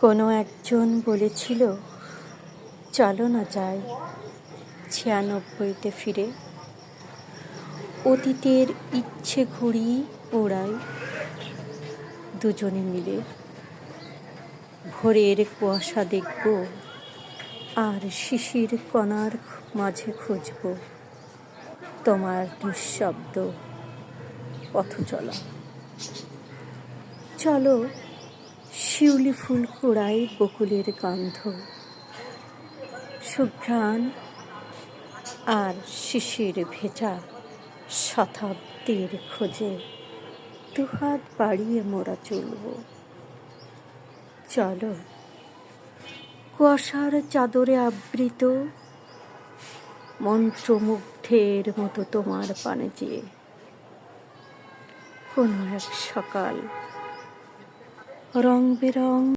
কোনো একজন বলেছিল, চলো না যাই 96তে ফিরে, অতীতের ইচ্ছে ঘুড়ি ওড়াই দুজনে মিলে। ভোরের কুয়াশা দেখব আর শিশির কণার মাঝে খুঁজব তোমার নিঃশব্দ পথ চলা। চলো শিউলি ফুল কুড়াই বকুলের গন্ধ, সুঘ্রাণ আর শিশির ভেজা শতাব্দীর খোঁজে দুহাত বাড়িয়ে মোরা চলব। চলো কুয়াশার চাদরে আবৃত মন্ত্রমুগ্ধের মতো তোমার পানে যেয়ে কোনো এক সকাল রং বেরং